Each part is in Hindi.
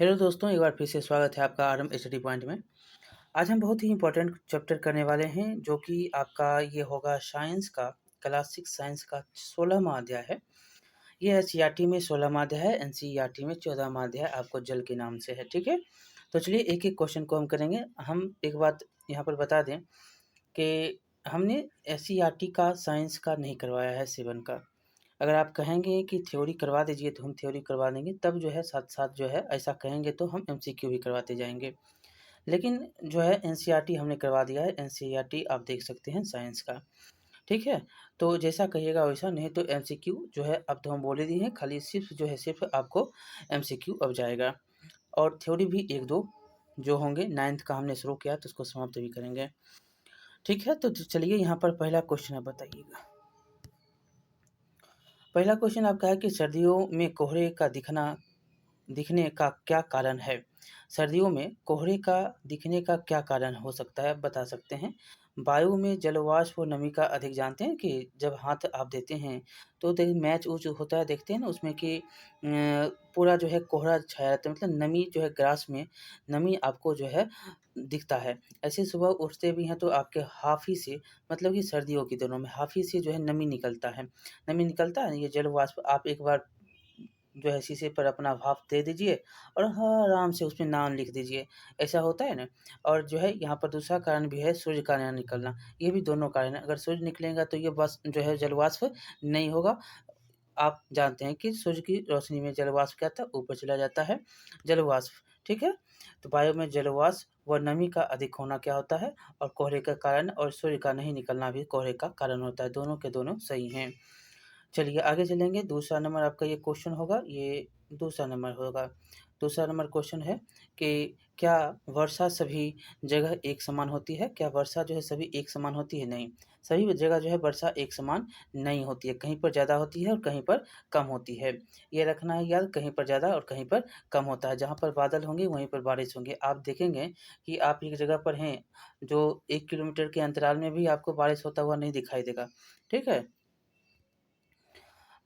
हेलो दोस्तों, एक बार फिर से स्वागत है आपका आरएम स्टडी पॉइंट में। आज हम बहुत ही इम्पोर्टेंट चैप्टर करने वाले हैं जो कि आपका ये होगा साइंस का, क्लास 6 साइंस का 16वां अध्याय है। ये एससीईआरटी में 16वां अध्याय है, एनसीईआरटी में 14वां अध्याय आपको जल के नाम से है। ठीक है, तो चलिए एक एक क्वेश्चन को हम करेंगे। हम एक बात यहाँ पर बता दें कि हमने एससीईआरटी का साइंस का नहीं करवाया है 7 का। अगर आप कहेंगे कि थ्योरी करवा दीजिए तो हम थ्योरी करवा देंगे, तब जो है साथ-साथ जो है ऐसा कहेंगे तो हम एमसीक्यू भी करवाते जाएँगे। लेकिन जो है एनसीईआरटी हमने करवा दिया है, एनसीईआरटी आप देख सकते हैं साइंस का, ठीक है? तो जैसा कहिएगा वैसा, नहीं तो एमसीक्यू जो है अब तो हम बोल ही दिए हैं, खाली सिर्फ़ जो है सिर्फ़ आपको एमसीक्यू अब जाएगा और थ्योरी भी 1-2 जो होंगे। 9th का हमने शुरू किया तो उसको समाप्त भी करेंगे, ठीक है? तो चलिए यहाँ पर पहला क्वेश्चन आप बताइएगा। पहला क्वेश्चन आपका है कि सर्दियों में कोहरे का दिखने का क्या कारण है? सर्दियों में कोहरे का दिखने का क्या कारण हो सकता है, आप बता सकते हैं? वायु में जलवाष्प और नमी का अधिक जानते हैं कि जब हाथ आप देते हैं, तो मैच ऊँच होता है, देखते हैं ना उसमें कि पूरा जो है कोहरा छाया रहता है, मतलब नमी जो है ग्रास में नमी आपको जो है दिखता है। ऐसे सुबह उठते भी हैं तो आपके हाफ़ी से, मतलब कि सर्दियों के दिनों में हाफ़ी से जो है नमी निकलता है। नमी निकलता है, ये जल वाष्प आप एक बार जो है शीशे पर अपना भाप दे दीजिए और हाँ, आराम से उसमें नाम लिख दीजिए, ऐसा होता है ना। और जो है यहाँ पर दूसरा कारण भी है सूर्य का ना निकलना, ये भी दोनों कारण है। अगर सूर्य निकलेगा तो ये बस जो है जलवाष्प नहीं होगा। आप जानते हैं कि सूर्य की रोशनी में जलवाष्प क्या था, ऊपर चला जाता है जलवाष्प, ठीक है? तो वायु में जलवाष्प व नमी का अधिक होना क्या होता है, और कोहरे का कारण, और सूर्य का नहीं निकलना भी कोहरे का कारण होता है। दोनों के दोनों सही हैं। चलिए आगे चलेंगे। दूसरा नंबर आपका ये क्वेश्चन होगा, ये दूसरा नंबर होगा। दूसरा नंबर क्वेश्चन है कि क्या वर्षा सभी जगह एक समान होती है? क्या वर्षा जो है सभी एक समान होती है? नहीं, सभी जगह जो है वर्षा एक समान नहीं होती है। कहीं पर ज़्यादा होती है और कहीं पर कम होती है। ये रखना है याद, कहीं पर ज़्यादा और कहीं पर कम होता है। जहाँ पर बादल होंगे वहीं पर बारिश होंगे। आप देखेंगे कि आप एक जगह पर हैं, जो 1 किलोमीटर के अंतराल में भी आपको बारिश होता हुआ नहीं दिखाई देगा, ठीक है?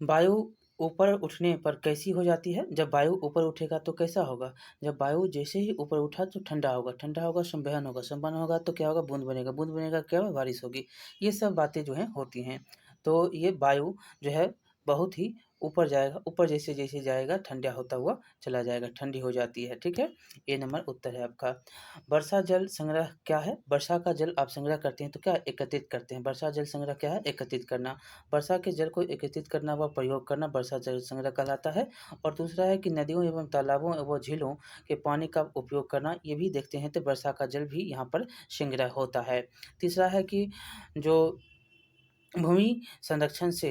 वायु ऊपर उठने पर कैसी हो जाती है? जब वायु ऊपर उठेगा तो कैसा होगा? जब वायु जैसे ही ऊपर उठा तो ठंडा होगा, ठंडा होगा संवहन होगा, संवहन होगा तो क्या होगा? बूँद बनेगा, बूँद बनेगा क्या होगा? बारिश होगी। ये सब बातें जो हैं होती हैं। तो ये वायु जो है बहुत ही ऊपर जाएगा, ऊपर जैसे-जैसे जाएगा ठंडा होता हुआ चला जाएगा, ठंडी हो जाती है, ठीक है? ए नंबर उत्तर है आपका। वर्षा जल संग्रह क्या है? वर्षा का जल आप संग्रह करते हैं तो क्या एकत्रित करते हैं। वर्षा जल संग्रह क्या है? एकत्रित करना। वर्षा के जल को एकत्रित करना व प्रयोग करना वर्षा जल संग्रह कहलाता है। और दूसरा है कि नदियों एवं तालाबों एवं झीलों के पानी का उपयोग करना, ये भी देखते हैं तो वर्षा का जल भी यहाँ पर संग्रह होता है। तीसरा है कि जो भूमि संरक्षण से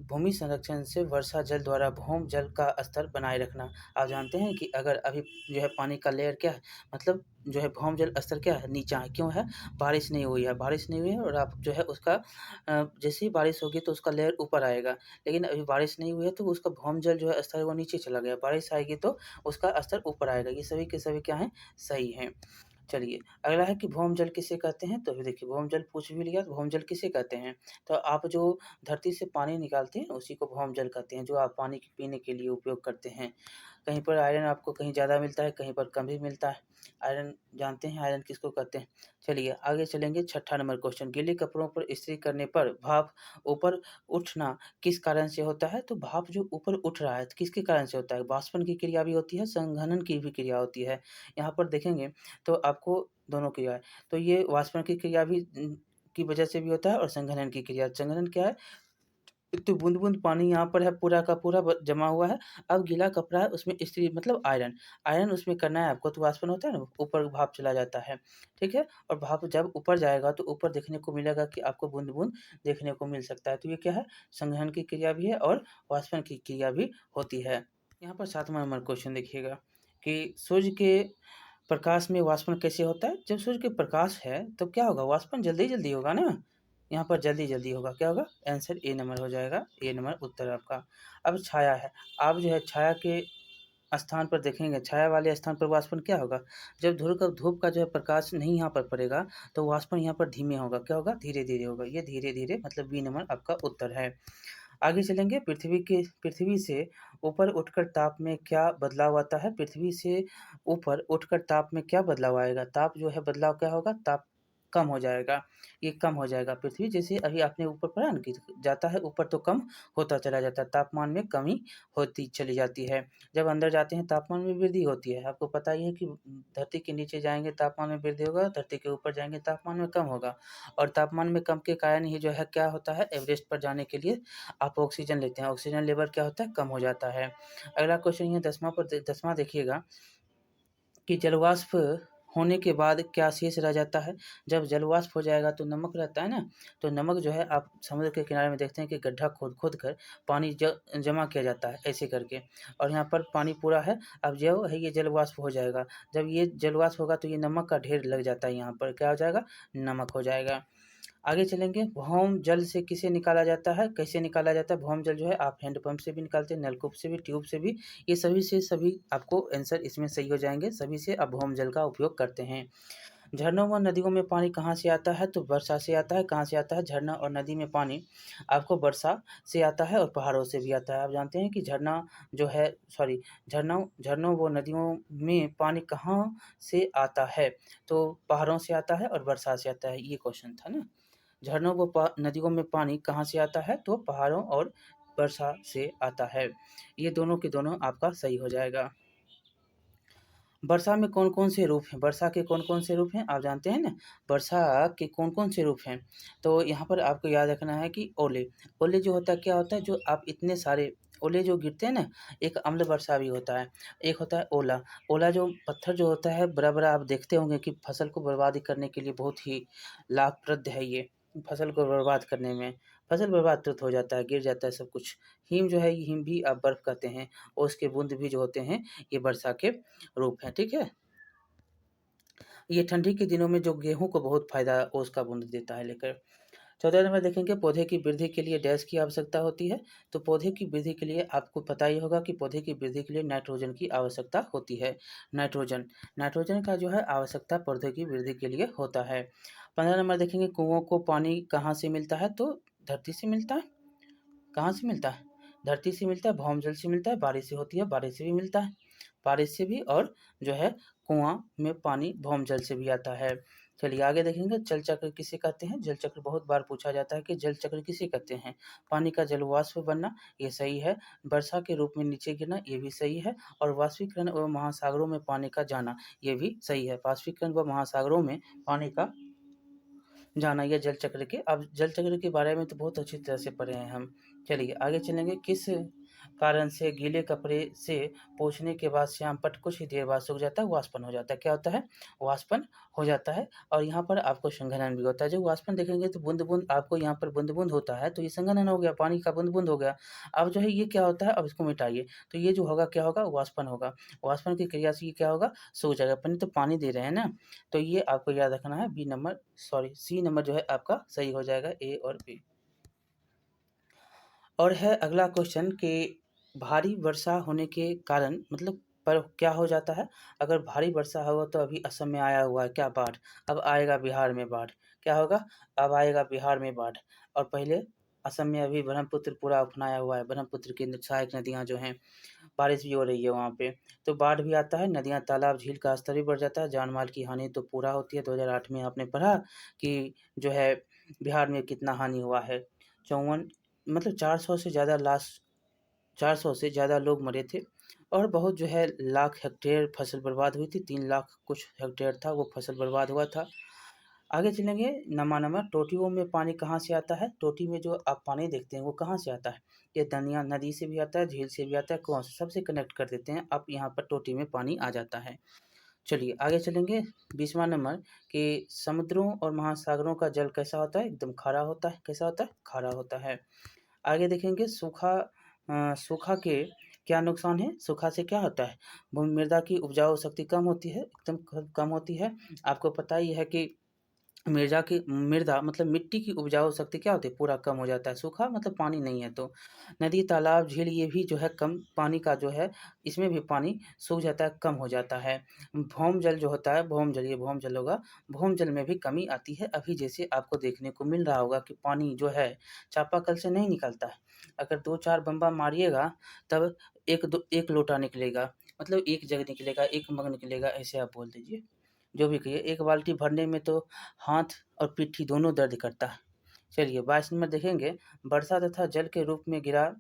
भूमि संरक्षण से वर्षा जल द्वारा भूमि जल का स्तर बनाए रखना। आप जानते हैं कि अगर अभी जो है पानी का लेयर क्या है, मतलब जो है भूमि जल स्तर क्या है, नीचा है। क्यों है? बारिश नहीं हुई है, बारिश नहीं हुई है और आप जो है उसका जैसे ही बारिश होगी तो उसका लेयर ऊपर आएगा। लेकिन अभी बारिश नहीं हुई है तो उसका भूमि जल जो है स्तर वो नीचे चला गया। बारिश आएगी तो उसका स्तर ऊपर आएगा। ये सभी के सभी क्या हैं? सही हैं। चलिए, अगला है कि भौम जल किसे कहते हैं? तो अभी देखिए भौम जल पूछ भी लिया, तो भौम जल किसे कहते हैं? तो आप जो धरती से पानी निकालते हैं उसी को भौम जल कहते हैं, जो आप पानी पीने के लिए उपयोग करते हैं। कहीं पर आयरन आपको कहीं ज़्यादा मिलता है, कहीं पर कम भी मिलता है। आयरन जानते हैं आयरन किसको कहते हैं? चलिए आगे चलेंगे, छठा नंबर क्वेश्चन, गीले कपड़ों पर इस्त्री करने पर भाप ऊपर उठना किस कारण से होता है? तो भाप जो ऊपर उठ रहा है तो किसके कारण से होता है? वाष्पन की क्रिया भी होती है, संघनन की भी क्रिया होती है। यहाँ पर देखेंगे तो आपको दोनों क्रिया है। तो ये वाष्पन की क्रिया भी की वजह से भी होता है और संघनन की क्रिया। संघनन क्या है? तो बूँद-बूँद पानी यहाँ पर है, पूरा का पूरा ब जमा हुआ है। अब गीला कपड़ा है उसमें इस्त्री, मतलब आयरन, आयरन उसमें करना है आपको, तो वाष्पन होता है ना, ऊपर भाप चला जाता है, ठीक है? और भाप जब ऊपर जाएगा तो ऊपर देखने को मिलेगा कि आपको बूँद-बूँद देखने को मिल सकता है। तो ये क्या है? संघनन की क्रिया भी है और वाष्पन की क्रिया भी होती है। यहाँ पर 7वां नंबर क्वेश्चन देखिएगा कि सूर्य के प्रकाश में वाष्पन कैसे होता है? जब सूर्य के प्रकाश है तो क्या होगा? वाष्पन जल्दी-जल्दी होगा ना? यहाँ पर जल्दी-जल्दी होगा, क्या होगा? आंसर ए नंबर हो जाएगा, ए नंबर उत्तर आपका। अब छाया है, आप जो है छाया के स्थान पर देखेंगे, छाया वाले स्थान पर वाष्पन क्या होगा? जब धूप का जो है प्रकाश नहीं यहाँ पर पड़ेगा, तो वाष्पन यहाँ पर धीमे होगा, क्या होगा? धीरे-धीरे होगा। ये धीरे-धीरे मतलब बी नंबर आपका उत्तर है। आगे चलेंगे, पृथ्वी से ऊपर उठकर ताप में क्या बदलाव आता है? पृथ्वी से ऊपर उठकर ताप में क्या बदलाव आएगा? ताप जो है बदलाव क्या होगा? ताप कम हो जाएगा, ये कम हो जाएगा। पृथ्वी जैसे अभी आपने ऊपर पढ़ा ना कि जाता है ऊपर तो कम होता चला जाता है, तापमान में कमी होती चली जाती है। जब अंदर जाते हैं तापमान में वृद्धि होती है। आपको पता ही है कि धरती के नीचे जाएँगे तापमान में वृद्धि होगा, धरती के ऊपर जाएँगे तापमान में कम होगा। और तापमान में कम के कारण ही जो है क्या होता है, एवरेस्ट पर जाने के लिए आप ऑक्सीजन लेते हैं, ऑक्सीजन लेवल क्या होता है? कम हो जाता है। अगला क्वेश्चन ये 10वां देखिएगा कि जलवाष्प होने के बाद क्या शेष रह जाता है? जब जलवाष्प हो जाएगा तो नमक रहता है ना, तो नमक जो है आप समुद्र के किनारे में देखते हैं कि गड्ढा खोद-खोद कर पानी जमा किया जाता है ऐसे करके, और यहाँ पर पानी पूरा है, अब जो है ये जलवाष्प हो जाएगा। जब ये जलवाष्प होगा तो ये नमक का ढेर लग जाता है, यहाँ पर क्या हो जाएगा? नमक हो जाएगा। आगे चलेंगे, भौम जल से किसे निकाला जाता है? कैसे निकाला जाता है? भौम जल जो है आप हैंडपंप से भी निकालते हैं, नलकूप से भी, ट्यूब से भी, ये सभी से सभी आपको आंसर इसमें सही हो जाएँगे, सभी से आप भौम जल का उपयोग करते हैं। झरनों व नदियों में पानी कहाँ से आता है? तो वर्षा से आता है। कहाँ से आता है? झरना और नदी में पानी आपको वर्षा से आता है और पहाड़ों से भी आता है। आप जानते हैं कि झरना जो है सॉरी झरनों झरनों व नदियों में पानी कहाँ से आता है? तो पहाड़ों से आता है और वर्षा से आता है, ये क्वेश्चन था ना। झरनों व नदियों में पानी कहाँ से आता है? तो पहाड़ों और वर्षा से आता है। ये दोनों के दोनों आपका सही हो जाएगा। वर्षा में कौन-कौन से रूप हैं? वर्षा के कौन-कौन से रूप हैं? आप जानते हैं ना? वर्षा के कौन-कौन से रूप हैं? तो यहाँ पर आपको याद रखना है कि ओले, ओले जो होता है क्या होता है? जो आप इतने सारे ओले जो गिरते हैं ना, एक अम्ल वर्षा भी होता है, एक होता है ओला। ओला जो पत्थर जो होता है बड़ा-बड़ा, आप देखते होंगे कि फसल को बर्बाद करने के लिए बहुत ही लाभप्रद है ये, फसल को बर्बाद करने में। फसल बर्बाद तुरंत हो जाता है, गिर जाता है सब कुछ। हिम जो है, हिम भी आप बर्फ़ कहते हैं, और उसके बूँद भी जो होते हैं, ये वर्षा के रूप हैं, ठीक है? ये ठंडी के दिनों में जो गेहूँ को बहुत फ़ायदा ओस का बूँद देता है लेकर। 14 नंबर देखेंगे, पौधे की वृद्धि के लिए डैश की आवश्यकता होती है। तो पौधे की वृद्धि के लिए आपको पता ही होगा कि पौधे की वृद्धि के लिए नाइट्रोजन की आवश्यकता होती है। नाइट्रोजन, नाइट्रोजन का जो है आवश्यकता पौधे की वृद्धि के लिए होता है। 15 नंबर देखेंगे, कुओं को पानी कहाँ से मिलता है? तो धरती से मिलता है। कहाँ से मिलता है? धरती से मिलता है, भौमजल से मिलता है, बारिश से होती है, बारिश से भी मिलता है, बारिश से भी, और जो है कुआँ में पानी भौमजल से भी आता है। चलिए आगे देखेंगे, जल चक्र किसे कहते हैं? जल चक्र बहुत बार पूछा जाता है कि जल चक्र किसे कहते हैं? पानी का जलवाष्प बनना, ये सही है। वर्षा के रूप में नीचे गिरना, ये भी सही है। और वाष्पीकरण व महासागरों में पानी का जाना, ये भी सही है। वाष्पीकरण व महासागरों में पानी का जाना, ये जल चक्र के, अब जल चक्र के बारे में तो बहुत अच्छी तरह से पढ़े हैं हम। चलिए आगे चलेंगे, किस कारण से गीले कपड़े से पोंछने के बाद श्यामपट्ट कुछ ही देर बाद सूख जाता है? वाष्पन हो जाता है। क्या होता है? वाष्पन हो जाता है। और यहाँ पर आपको संघनन भी होता है। जब वाष्पन देखेंगे तो बूंद-बूंद आपको यहाँ पर बूंद-बूंद होता है, तो ये संघनन हो गया, पानी का बूंद-बूंद हो गया। अब जो है ये क्या होता है? अब इसको मिटाइए, तो ये जो होगा क्या होगा? वाष्पन होगा। वाष्पन की क्रिया से ये क्या होगा? सूख जाएगा। अपन तो पानी दे रहे हैं ना, तो ये आपको याद रखना है। सी नंबर जो है आपका सही हो जाएगा, ए और बी। और है अगला क्वेश्चन कि भारी वर्षा होने के कारण मतलब पर क्या हो जाता है? अगर भारी वर्षा होगा तो अभी असम में आया हुआ है क्या बाढ़, अब आएगा बिहार में बाढ़। क्या होगा? अब आएगा बिहार में बाढ़। और पहले असम में अभी ब्रह्मपुत्र पूरा उफनाया हुआ है, ब्रह्मपुत्र की सहायक नदियाँ जो हैं, बारिश भी हो रही है वहाँ पे, तो बाढ़ भी आता है, नदियाँ, तालाब, झील का स्तर भी बढ़ जाता है, जान-माल की हानि तो पूरा होती है। 2008 में आपने पढ़ा कि जो है बिहार में कितना हानि हुआ है, 54 मतलब 400 से ज़्यादा लाश, 400 से ज़्यादा लोग मरे थे, और बहुत जो है लाख हेक्टेयर फसल बर्बाद हुई थी, 3 लाख कुछ हेक्टेयर था वो फसल बर्बाद हुआ था। आगे चलेंगे, नमानवा टोटियों में पानी कहाँ से आता है? टोटी में जो आप पानी देखते हैं वो कहाँ से आता है? ये दनिया नदी से भी आता है, झील से भी आता है, कुआँ से, सबसे कनेक्ट कर देते हैं, अब यहाँ पर टोटी में पानी आ जाता है। चलिए आगे चलेंगे, 20वां नंबर कि समुद्रों और महासागरों का जल कैसा होता है? एकदम खारा होता है। कैसा होता है? खारा होता है। आगे देखेंगे, सूखा के क्या नुकसान है? सूखा से क्या होता है? भूमि मृदा की उपजाऊ शक्ति कम होती है, एकदम कम होती है। आपको पता ही है कि मृदा मतलब मिट्टी की उपजाऊ शक्ति क्या होती है, पूरा कम हो जाता है। सूखा मतलब पानी नहीं है तो। नदी, तालाब, झील ये भी जो है कम पानी का जो है, इसमें भी पानी सूख जाता है, कम हो जाता है। भौम जल जो होता है, भौम जल, ये भौम जल होगा, भौम जल में भी कमी आती है। अभी जैसे आपको देखने को मिल रहा होगा कि पानी जो है चापाकल से नहीं निकलता है। अगर 2-4 बम्बा मारिएगा तब 1 लोटा निकलेगा, मतलब 1 जग निकलेगा, 1 मग निकलेगा, ऐसे आप बोल दीजिए। जो भी कहिए, 1 बाल्टी भरने में तो हाथ और पिट्ठी दोनों दर्द करता है। चलिए 22 नंबर देखेंगे, वर्षा तथा जल के रूप में गिरा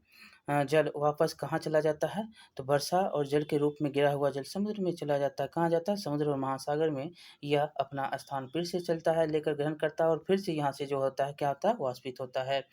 जल वापस कहाँ चला जाता है? तो वर्षा और जल के रूप में गिरा हुआ जल समुद्र में चला जाता है। कहाँ जाता है? समुद्र और महासागर में। यह अपना स्थान फिर से चलता है, लेकर ग्रहण करता है और फिर से यहाँ से जो होता है क्या होता है? वाष्पित होता है।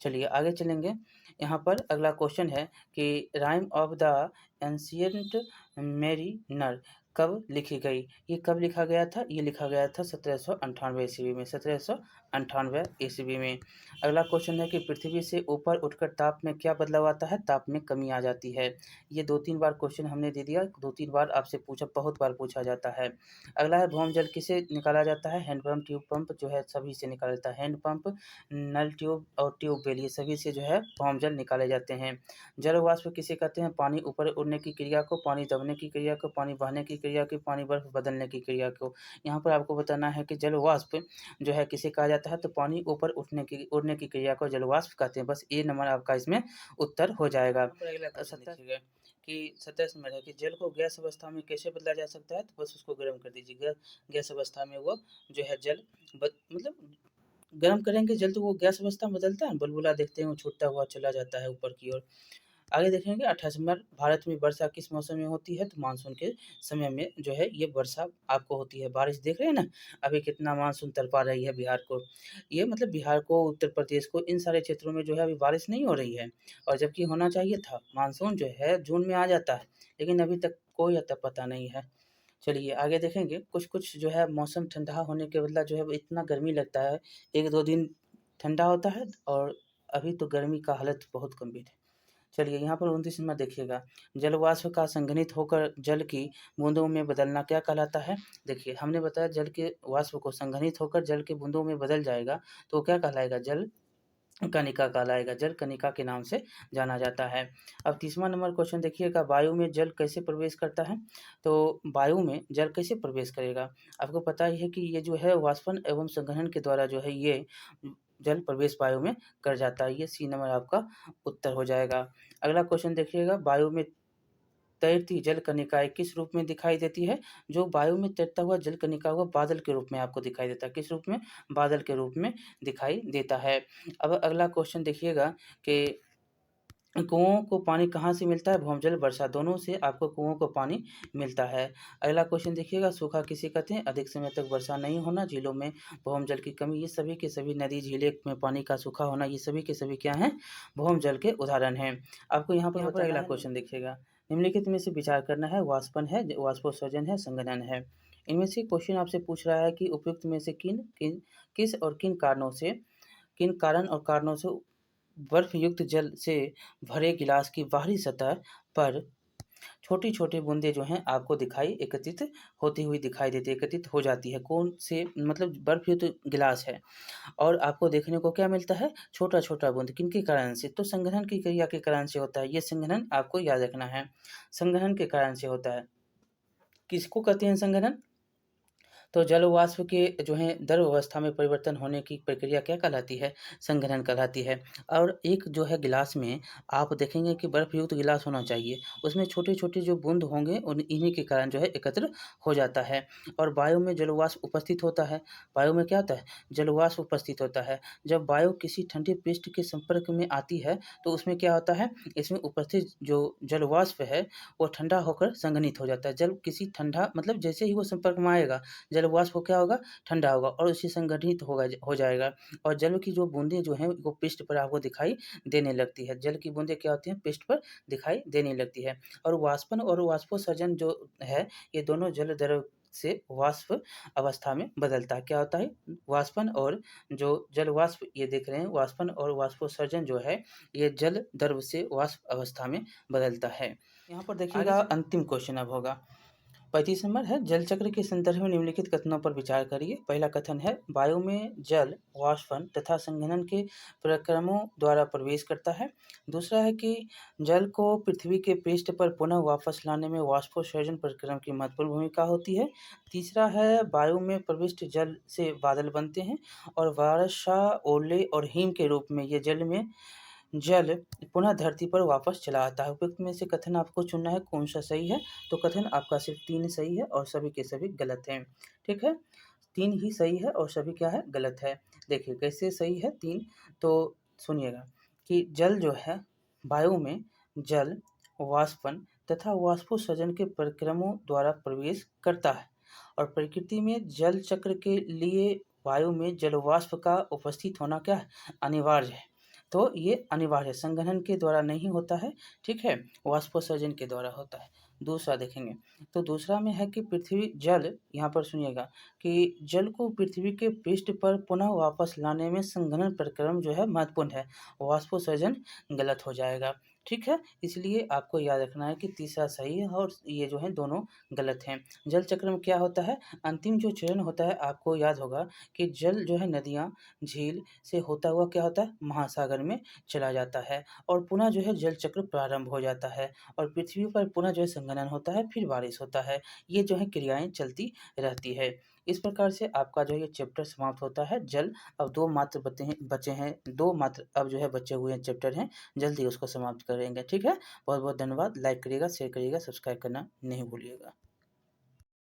चलिए आगे चलेंगे। यहाँ पर अगला क्वेश्चन है कि राइम ऑफ द एंशिएंट मैरीनर कब लिखी गई? ये कब लिखा गया था? ये लिखा गया था 1798 ईस्वी में, 1798 ईस्वी में। अगला क्वेश्चन है कि पृथ्वी से ऊपर उठकर ताप में क्या बदलाव आता है? ताप में कमी आ जाती है। ये 2-3 बार क्वेश्चन हमने दे दिया, 2-3 बार आपसे पूछा, बहुत बार पूछा जाता है। अगला है भौम जल किसे निकाला जाता है? हैंडपंप, ट्यूब पंप जो है सभी से निकाला जाता है। हैंडपंप, नल ट्यूब और ट्यूबवेल ये सभी से जो है भौम जल निकाले जाते हैं। जल वाष्प किसे कहते हैं? पानी ऊपर उड़ने की क्रिया को, पानी दबने की क्रिया को, पानी बहने की क्रिया को, पानी बर्फ बदलने की क्रिया को। यहाँ पर आपको बताना है कि जल वाष्प जो है किसे कहा जाता है? तो पानी ऊपर उड़ने की क्रिया को जल वाष्प कहते हैं। बस ए नंबर आपका इसमें उत्तर हो जाएगा। अगला क्वेश्चन देखिएगा कि 27 नंबर है कि जल को गैस अवस्था में कैसे बदला जा सकता है? तो बस उसको गर्म कर दीजिए। गैस अवस्था में वो जो है जल मतलब गर्म करेंगे जल तो वो गैस अवस्था में बदलता है, बुलबुला देखते हैं वो छूटता हुआ चला जाता है ऊपर की ओर। आगे देखेंगे 28 नंबर, भारत में वर्षा किस मौसम में होती है? तो मानसून के समय में जो है ये वर्षा आपको होती है। बारिश देख रहे हैं ना, अभी कितना मानसून तड़पा रही है बिहार को। ये मतलब बिहार को, उत्तर प्रदेश को, इन सारे क्षेत्रों में जो है अभी बारिश नहीं हो रही है, और जबकि होना चाहिए था। मानसून जो है जून में आ जाता है, लेकिन अभी तक कोई अता पता नहीं है। चलिए आगे देखेंगे, कुछ-कुछ जो है मौसम ठंडा होने के बदला जो है वो इतना गर्मी लगता है, 1-2 दिन ठंडा होता है और अभी तो गर्मी का हालत बहुत गंभीर है। चलिए यहाँ पर 29 नंबर देखिएगा, जल वाष्प का संघनित होकर जल की बूंदों में बदलना क्या कहलाता है? देखिए हमने बताया जल के वाष्प को संघनित होकर जल की बूंदों में बदल जाएगा, तो क्या कहलाएगा? जल कणिका कहलाएगा, जल कणिका के नाम से जाना जाता है। अब 30वां नंबर क्वेश्चन देखिएगा, वायु में जल कैसे प्रवेश करता है? तो वायु में जल कैसे प्रवेश करेगा? आपको पता ही है कि ये जो है वाष्पन एवं संघनन के द्वारा जो है ये जल प्रवेश वायु में कर जाता है। ये सी नंबर आपका उत्तर हो जाएगा। अगला क्वेश्चन देखिएगा, वायु में तैरती जल कणिकाएँ किस रूप में दिखाई देती है? जो वायु में तैरता हुआ जल कणिका वो बादल के रूप में आपको दिखाई देता है। किस रूप में? बादल के रूप में दिखाई देता है। अब अगला क्वेश्चन देखिएगा कि कुओं को पानी कहाँ से मिलता है? भूजल, वर्षा दोनों से आपको कुओं को पानी मिलता है। अगला क्वेश्चन देखिएगा, सूखा किसे कहते हैं? अधिक समय तक वर्षा नहीं होना, झीलों में भूजल की कमी, ये सभी के सभी नदी, झीलें में पानी का सूखा होना, ये सभी के सभी क्या हैं? भूजल के उदाहरण हैं। आपको यहाँ पर अगला क्वेश्चन देखिएगा, निम्नलिखित में से विचार करना है, वाष्पन है, वाष्पोत्सर्जन है, संघनन है। इनमें से क्वेश्चन आपसे पूछ रहा है कि उपयुक्त में से किस और किन कारण और कारणों से बर्फयुक्त जल से भरे गिलास की बाहरी सतह पर छोटी-छोटी बूंदें जो हैं आपको एकत्रित होती हुई दिखाई देती है, एकत्रित हो जाती है। कौन से मतलब बर्फयुक्त गिलास है और आपको देखने को क्या मिलता है? छोटा-छोटा बूंद, किनके कारण से? तो संघनन की क्रिया के कारण से होता है। ये संघनन आपको याद रखना है, संघनन के कारण से होता है। किसको कहते हैं संघनन? तो जल वाष्प के जो है द्रव अवस्था में परिवर्तन होने की प्रक्रिया क्या कहलाती है? संघनन कहलाती है। और एक जो है गिलास में आप देखेंगे कि बर्फयुक्त गिलास होना चाहिए, उसमें छोटे-छोटे जो बूंद होंगे उन इन्हीं के कारण जो है एकत्र हो जाता है। और वायु में जल वाष्प उपस्थित होता है। वायु में क्या होता है? जल वाष्प उपस्थित होता है। जब वायु किसी ठंडे पृष्ठ के संपर्क में आती है, तो उसमें क्या होता है? इसमें उपस्थित जो जल वाष्प है, वो ठंडा होकर संघनित हो जाता है। जल किसी ठंडा मतलब जैसे ही वो संपर्क में आएगा, जल वाष्प क्या होगा? ठंडा होगा और उससे संगठित हो जाएगा, और जल की जो बूँदें जो हैं वो पृष्ठ पर आपको दिखाई देने लगती है। जल की बूँदें क्या होती हैं? पृष्ठ पर दिखाई देने लगती है। और वाष्पन और वाष्पोत्सर्जन जो है, ये दोनों जल द्रव से वाष्प अवस्था में बदलता है। क्या होता है? वाष्पन और जो जल वाष्प ये देख रहे हैं, वाष्पन और वाष्पोत्सर्जन जो है, ये जल द्रव से वाष्प अवस्था में बदलता है। यहाँ पर देखिएगा अंतिम क्वेश्चन अब होगा। 35 नंबर है, जल चक्र के संदर्भ में निम्नलिखित कथनों पर विचार करिए। पहला कथन है, वायु में जल वाष्पन तथा संघनन के प्रक्रमों द्वारा प्रवेश करता है। दूसरा है कि जल को पृथ्वी के पृष्ठ पर पुनः वापस लाने में वाष्पोत्सर्जन प्रक्रम की महत्वपूर्ण भूमिका होती है। तीसरा है, वायु में प्रविष्ट जल से बादल बनते हैं और वर्षा, ओले और हिम के रूप में ये जल पुनः धरती पर वापस चला आता है। उपयुक्त में से कथन आपको चुनना है कौन सा सही है। तो कथन आपका सिर्फ 3 सही है और सभी के सभी गलत हैं। ठीक है, 3 ही सही है और सभी क्या है, गलत है। देखिए कैसे सही है 3, तो सुनिएगा कि जल जो है, वायु में जल वाष्पन तथा वाष्पोत्सर्जन के प्रक्रमों द्वारा प्रवेश करता है और प्रकृति में जल चक्र के लिए वायु में जल वाष्प का उपस्थित होना क्या है, अनिवार्य है। तो ये अनिवार्य है, संघनन के द्वारा नहीं होता है, ठीक है, वाष्पोत्सर्जन के द्वारा होता है। दूसरा देखेंगे, तो दूसरा में है कि पृथ्वी जल, यहाँ पर सुनिएगा कि जल को पृथ्वी के पृष्ठ पर पुनः वापस लाने में संघनन प्रक्रम जो है महत्वपूर्ण है, वाष्पोत्सर्जन गलत हो जाएगा। ठीक है, इसलिए आपको याद रखना है कि तीसरा सही है और ये जो है दोनों गलत हैं। जल चक्र में क्या होता है, अंतिम जो चरण होता है, आपको याद होगा कि जल जो है नदियाँ, झील से होता हुआ क्या होता है, महासागर में चला जाता है और पुनः जो है जल चक्र प्रारंभ हो जाता है और पृथ्वी पर पुनः जो है संघनन होता है, फिर बारिश होता है। ये जो है क्रियाएं चलती रहती है। इस प्रकार से आपका जो है ये चैप्टर समाप्त होता है जल। अब 2 मात्र बचे हैं 2 मात्र अब जो है बचे हुए चैप्टर हैं, जल्दी उसको समाप्त करेंगे। ठीक है, बहुत बहुत धन्यवाद। लाइक करिएगा, शेयर करिएगा, सब्सक्राइब करना नहीं भूलिएगा।